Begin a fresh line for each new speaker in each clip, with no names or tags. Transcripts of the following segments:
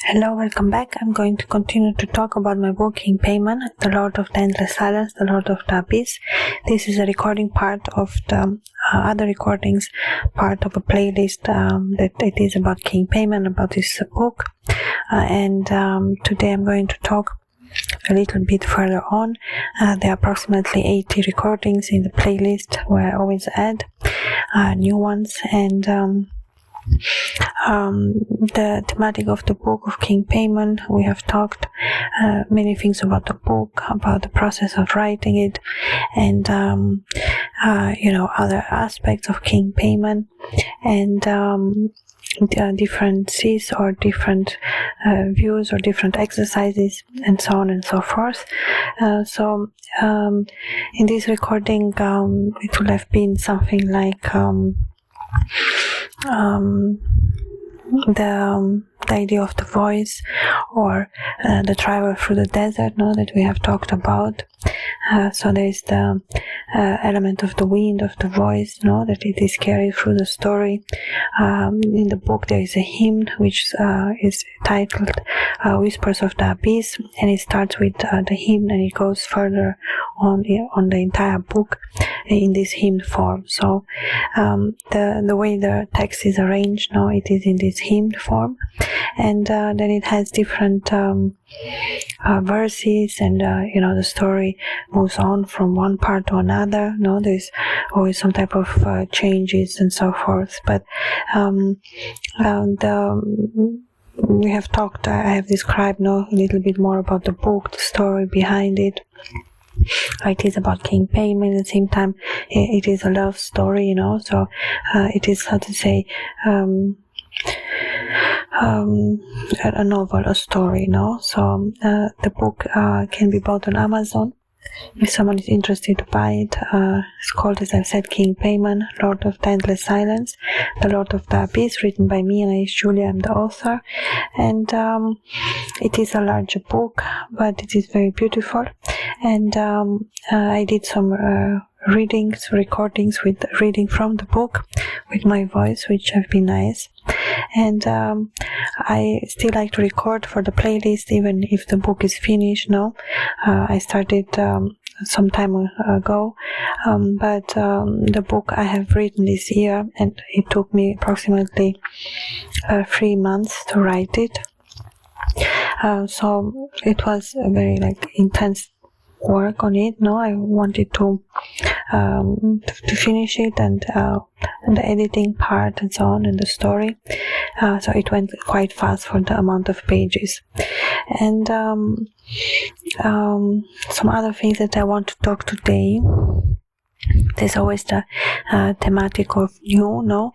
Hello, welcome back. I'm going to continue to talk about my book King Paimon, The Lord of the Endless Silence, The Lord of the Abyss. This is a recording part of the other recordings, part of a playlist that it is about King Paimon, about this book. And today I'm going to talk a little bit further on. There are approximately 80 recordings in the playlist where I always add new ones, and the thematic of the book of King Paimon, we have talked many things about the book, about the process of writing it, and other aspects of King Paimon, and differences or different views or different exercises, and so on and so forth. In this recording, it will have been something like the idea of the voice, or the travel through the desert, that we have talked about. So there is the element of the wind, of the voice, that it is carried through the story. In the book there is a hymn which is titled Whispers of the Abyss, and it starts with the hymn, and it goes further on the entire book in this hymn form. So the way the text is arranged, it is in this hymn form, and then it has different verses, and the story moves on from one part to another. There's always some type of changes and so forth, but we have talked, I have described a little bit more about the book, the story behind it. It is about King Paimon. At the same time, it is a love story, so it is, how to say, a novel, a story, So the book can be bought on Amazon if someone is interested to buy it. It's called, as I've said, King Paimon, Lord of the Endless Silence, The Lord of the Abyss, written by me, Anais Giulia. I'm the author, and it is a larger book, but it is very beautiful. And I did some recordings with reading from the book with my voice, which have been nice. And I still like to record for the playlist even if the book is finished. I started some time ago, but the book I have written this year, and it took me approximately 3 months to write it. So it was a very intense work on it. I wanted to finish it, and the editing part and so on, and the story. So it went quite fast for the amount of pages. And some other things that I want to talk today. There's always the thematic of new,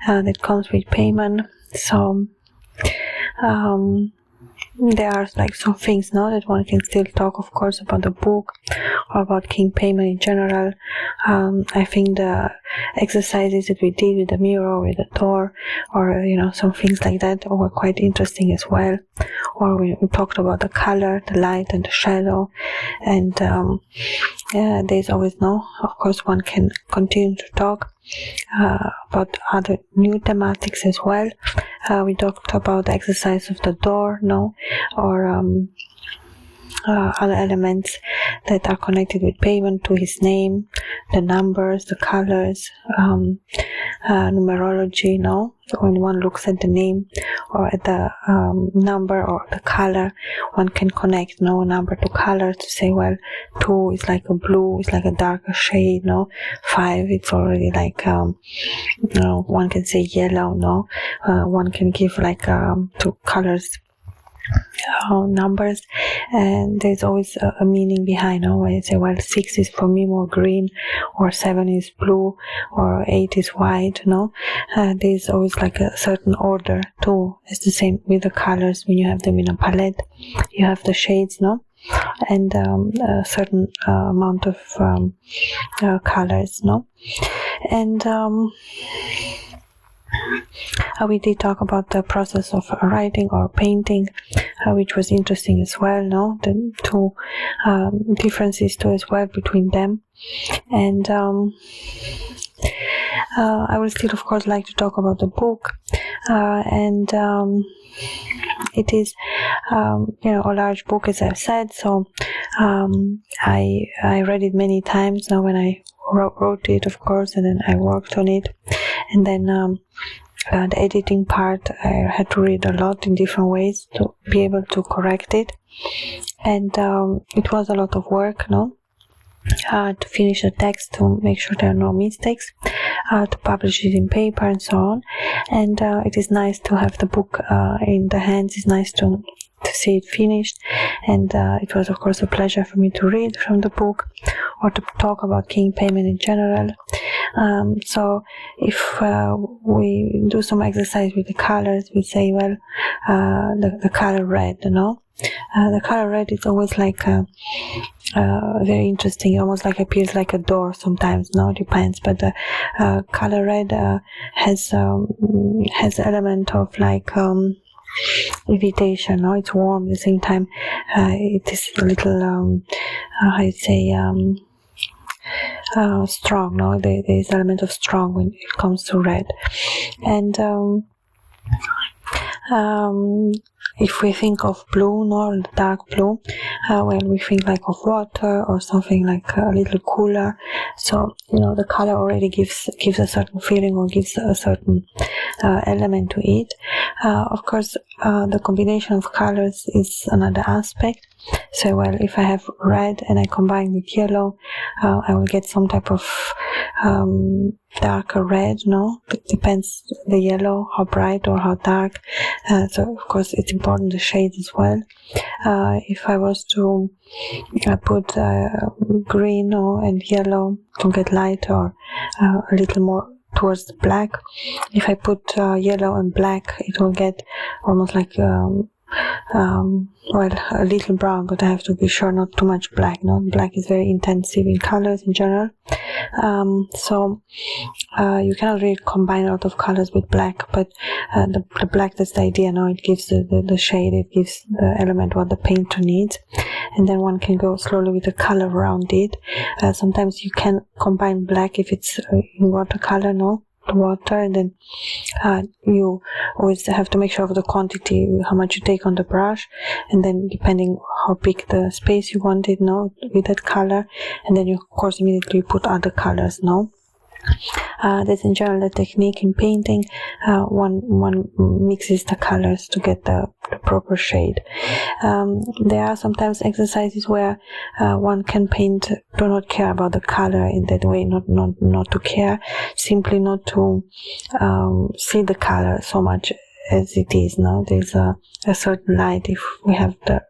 that comes with Paimon. So there are some things that one can still talk, of course, about the book or about King Paimon in general. I think the exercises that we did with the mirror, with the door, or some things like that were quite interesting as well. Or we talked about the color, the light and the shadow, and there's always of course one can continue to talk about other new thematics as well. We talked about the exercise of the door, or other elements that are connected with Paimon, to his name, the numbers, the colors, numerology. So when one looks at the name or at the number or the color, one can connect number to color to say, well, 2 is like a blue, it's like a darker shade. 5, it's already one can say yellow. One can give two colors, numbers, and there's always a meaning behind. When you say, well, 6 is for me more green, or 7 is blue, or 8 is white. There's always a certain order too. It's the same with the colors. When you have them in a palette, you have the shades, and a certain amount of colors, and we did talk about the process of writing or painting, which was interesting as well. The two differences too as well between them, and I would still, of course, like to talk about the book, and it is a large book, as I've said, so I read it many times now when I wrote it, of course, and then I worked on it, and then the editing part I had to read a lot in different ways to be able to correct it, and it was a lot of work, to finish the text, to make sure there are no mistakes, to publish it in paper and so on. And it is nice to have the book in the hands. It's nice to see it finished, and it was of course a pleasure for me to read from the book or to talk about King Paimon in general. So if we do some exercise with the colors, we say, well, the color red, the color red is always like very interesting, almost like appears like a door sometimes, depends, but the color red has element of like invitation, it's warm at the same time. It is a little I'd say strong, there is element of strong when it comes to red. And if we think of blue, dark blue, well, we think like of water or something like a little cooler. So the color already gives a certain feeling or gives a certain element to it. Of course, the combination of colors is another aspect. So, well, if I have red and I combine with yellow, I will get some type of darker red, It depends the yellow, how bright or how dark. So, of course, it's important the shades as well. If I was to put green and yellow to get light or a little more towards the black, if I put yellow and black, it will get almost like well, a little brown, but I have to be sure not too much black. Black is very intensive in colors in general, so you cannot really combine a lot of colors with black, but the black, that's the idea. It gives the shade, it gives the element what the painter needs, and then one can go slowly with the color around it. Sometimes you can combine black if it's in watercolor, water, and then you always have to make sure of the quantity, how much you take on the brush, and then depending how big the space you want it, with that color, and then you of course immediately put other colors, That's in general the technique in painting. One mixes the colors to get the proper shade. There are sometimes exercises where one can paint, do not care about the color in that way, not to care, simply not to see the color so much as it is. There's a certain light. If we have the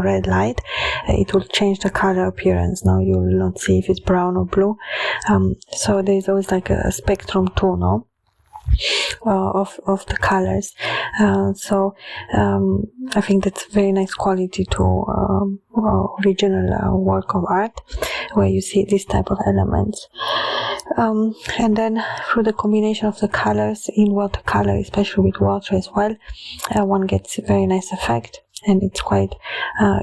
red light, it will change the color appearance. You will not see if it's brown or blue. So there's always like a spectrum too, of the colors. So I think that's a very nice quality to original work of art, where you see this type of elements. And then through the combination of the colors in watercolor, especially with water as well, one gets a very nice effect. And it's quite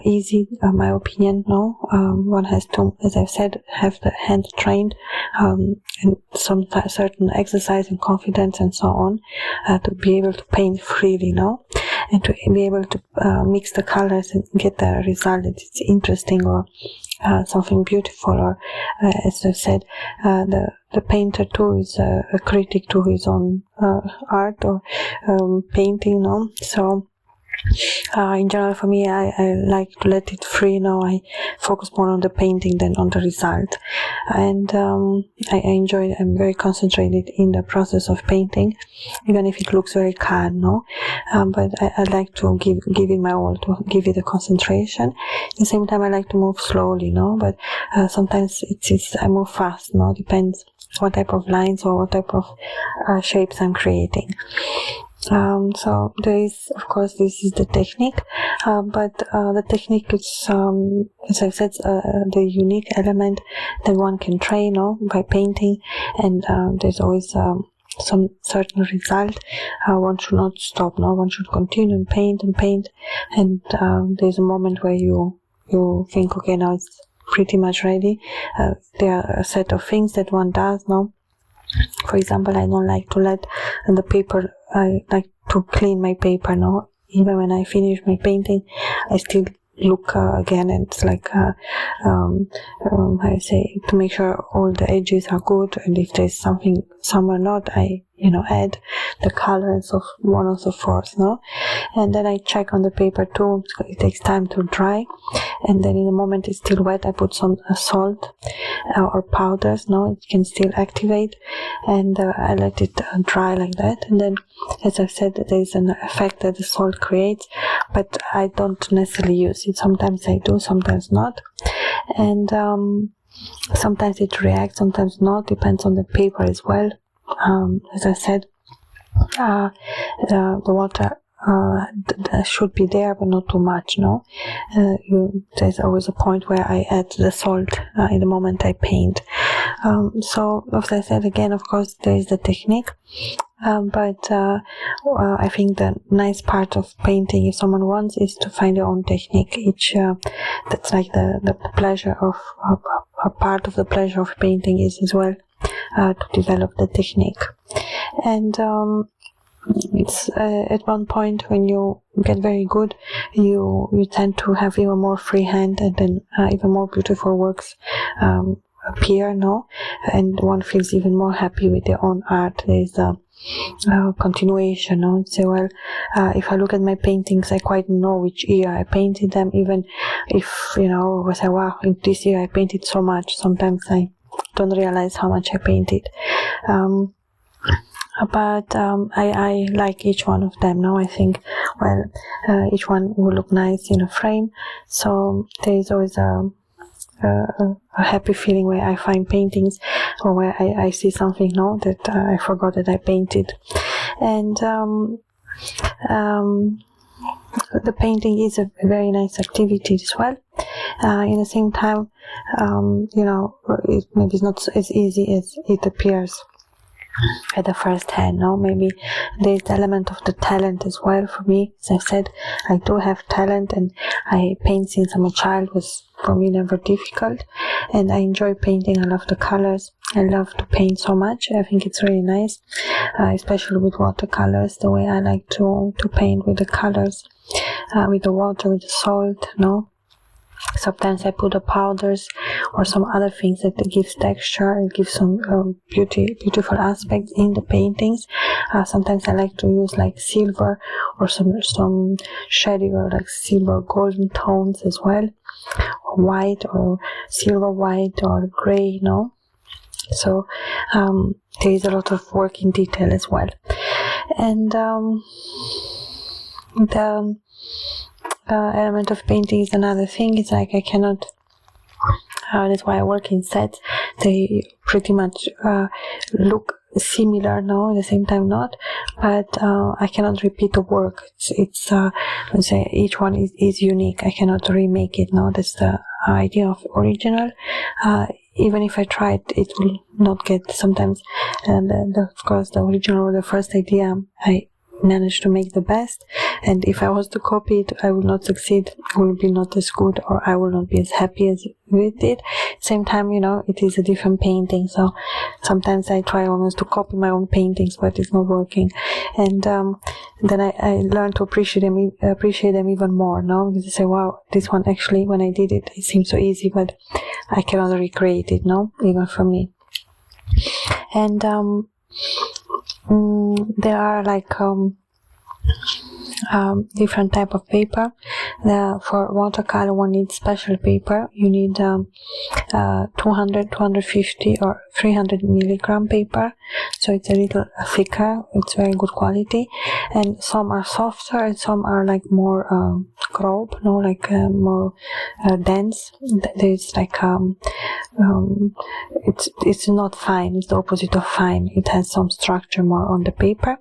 easy, in my opinion. One has to, as I've said, have the hand trained, and some certain exercise and confidence and so on, to be able to paint freely, and to be able to mix the colors and get the result that it's interesting or something beautiful, or as I've said, the painter too is a critic to his own art or painting, So in general, for me, I like to let it free. I focus more on the painting than on the result, and I enjoy it. I'm very concentrated in the process of painting, even if it looks very calm, but I like to give it my all, to give it a concentration. At the same time, I like to move slowly, but sometimes I move fast, Depends what type of lines or what type of shapes I'm creating. So there is, of course, this is the technique, but the technique is, as I've said, the unique element that one can train, by painting, and there's always some certain result. One should not stop, one should continue and paint, and there's a moment where you think, okay, now it's pretty much ready. There are a set of things that one does, For example, I don't like to let the paper, I like to clean my paper, no? Even when I finish my painting, I still look again, and it's like I say, to make sure all the edges are good, and if there's something somewhere not, I add the color and so on and so forth, no? And then I check on the paper too. It takes time to dry, and then in the moment it's still wet, I put some salt or powders, no? It can still activate, and I let it dry like that. And then, as I've said, there's an effect that the salt creates, but I don't necessarily use it. Sometimes I do, sometimes not, and sometimes it reacts, sometimes not, depends on the paper as well. As I said, the water should be there, but not too much, no? There's always a point where I add the salt in the moment I paint. So, as I said, again, of course, there is the technique, but I think the nice part of painting, if someone wants, is to find their own technique. That's like the pleasure of a part of the pleasure of painting is as well to develop the technique. And it's at one point when you get very good, you tend to have even more free hand, and then even more beautiful works appear, no? And one feels even more happy with their own art. There's a continuation, no? So, well, if I look at my paintings, I quite know which year I painted them, even if, I say, wow, in this year I painted so much. Sometimes I don't realize how much I painted. But I like each one of them now. I think, well, each one will look nice in a frame, so there is always a happy feeling where I find paintings, or where I see something now that I forgot that I painted. And the painting is a very nice activity as well. In the same time, maybe it's not as easy as it appears at the first hand, no? Maybe there's the element of the talent as well. For me, as I've said, I do have talent, and I paint since I'm a child. Was for me never difficult, and I enjoy painting. I love the colors. I love to paint so much. I think it's really nice, especially with watercolors, the way I like to paint with the colors, with the water, with the salt, no? Sometimes I put the powders or some other things that gives texture and gives some beautiful aspects in the paintings. Sometimes I like to use like silver or some shady or like silver golden tones as well, or white or silver white or gray, no? So there is a lot of work in detail as well. And the element of painting is another thing. It's like I cannot, that's why I work in sets. They pretty much look similar, no, at the same time not, but I cannot repeat the work. It's let's say each one is unique. I cannot remake it, no. That's the idea of original. Even if I try it will not get sometimes, and of course the original or the first idea I manage to make the best, and if I was to copy it, I will not succeed. It will be not as good, or I will not be as happy as with it. Same time, it is a different painting, so sometimes I try almost to copy my own paintings, but it's not working. And then I learn to appreciate them even more, no? Because I say, wow, this one actually, when I did it, it seemed so easy, but I cannot recreate it, no, even for me. And there are like different type of paper. For watercolor, one needs special paper. You need 200, 250 or 300 milligram paper, so it's a little thicker. It's very good quality, and some are softer and some are like more grob, no, like more dense. There's like it's not fine. It's the opposite of fine. It has some structure more on the paper,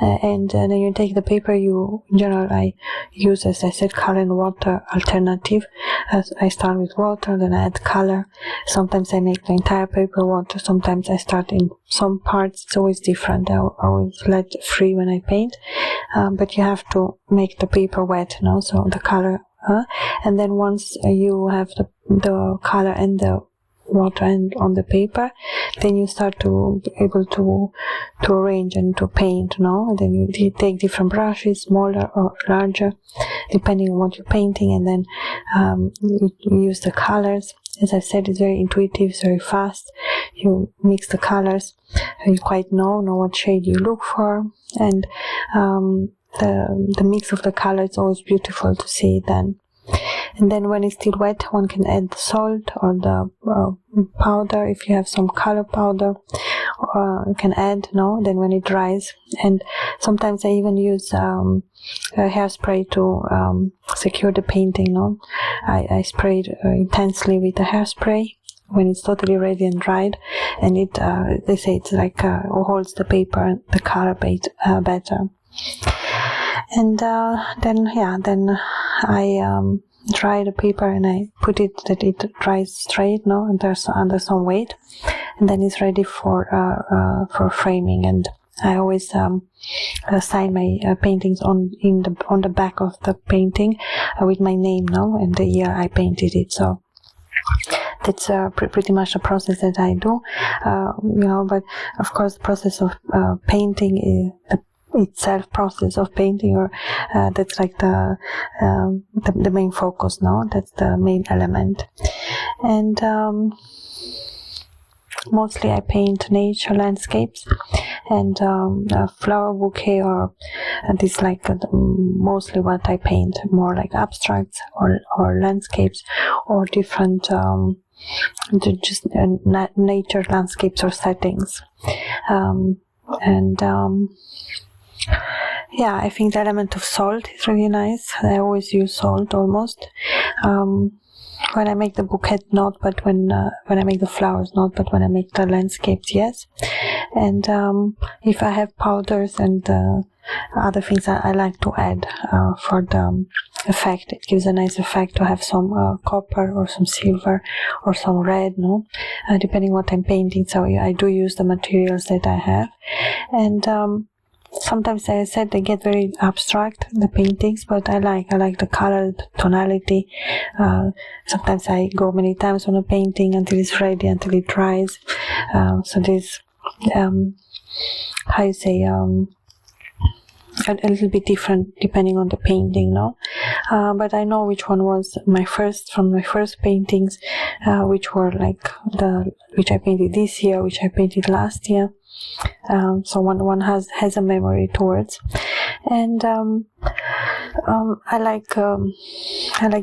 and then you take the paper. In general, I use, as I said, color and water alternative. As I start with water, then I add color. Sometimes I make the entire paper water. Sometimes I start in some parts. It's always different. I always let free when I paint, but you have to make the paper wet, no? So the color, and then once you have the color and the water and on the paper, then you start to be able to arrange and to paint, and then you take different brushes, smaller or larger, depending on what you're painting, and then you use the colors. As I said, it's very intuitive, it's very fast. You mix the colors, you quite know what shade you look for, and the mix of the colors is always beautiful to see then. And then when it's still wet, one can add the salt or the powder. If you have some color powder, you can add, then when it dries. And sometimes I even use hairspray to secure the painting, I spray it intensely with the hairspray when it's totally ready and dried, and it they say it's like holds the paper and the color better. And then I dry the paper and I put it that it dries straight, and there's under some weight, and then it's ready for framing. And I always sign my paintings on the back of the painting with my name, and the year I painted it. So that's pretty much the process that I do, but of course the process of painting is the process of painting, or that's like the main focus, that's the main element. And mostly I paint nature landscapes and a flower bouquet, or this like mostly what I paint, more like abstracts or landscapes or different just nature landscapes or settings. I think the element of salt is really nice. I always use salt almost. When I make the bouquet, not, but when I make the flowers, not, but when I make the landscapes, yes. And if I have powders and other things, I like to add for the effect. It gives a nice effect to have some copper or some silver or some red, depending what I'm painting. So I do use the materials that I have. And sometimes, as I said, they get very abstract, the paintings, but I like the color, the tonality. Sometimes I go many times on a painting until it's ready, until it dries. So there's, a little bit different depending on the painting, but I know which one was from my first paintings, which were like which I painted this year, which I painted last year. So one has a memory towards. And I like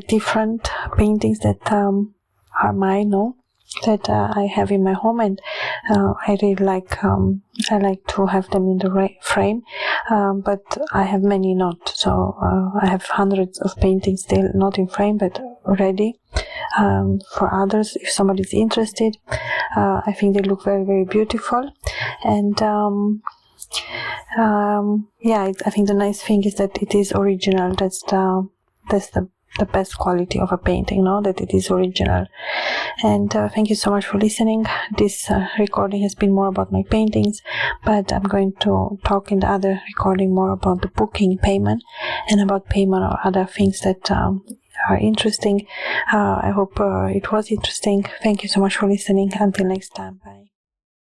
different paintings that are mine, that I have in my home, and I really like to have them in the frame, but I have many not. So I have hundreds of paintings still not in frame but ready for others if somebody's interested. I think they look very, very beautiful. And I think the nice thing is that it is original. That's the best quality of a painting, that it is original. And thank you so much for listening. This recording has been more about my paintings, but I'm going to talk in the other recording more about the book King Paimon and about Paimon or other things that are interesting. I hope it was interesting. Thank you so much for listening. Until next time, bye.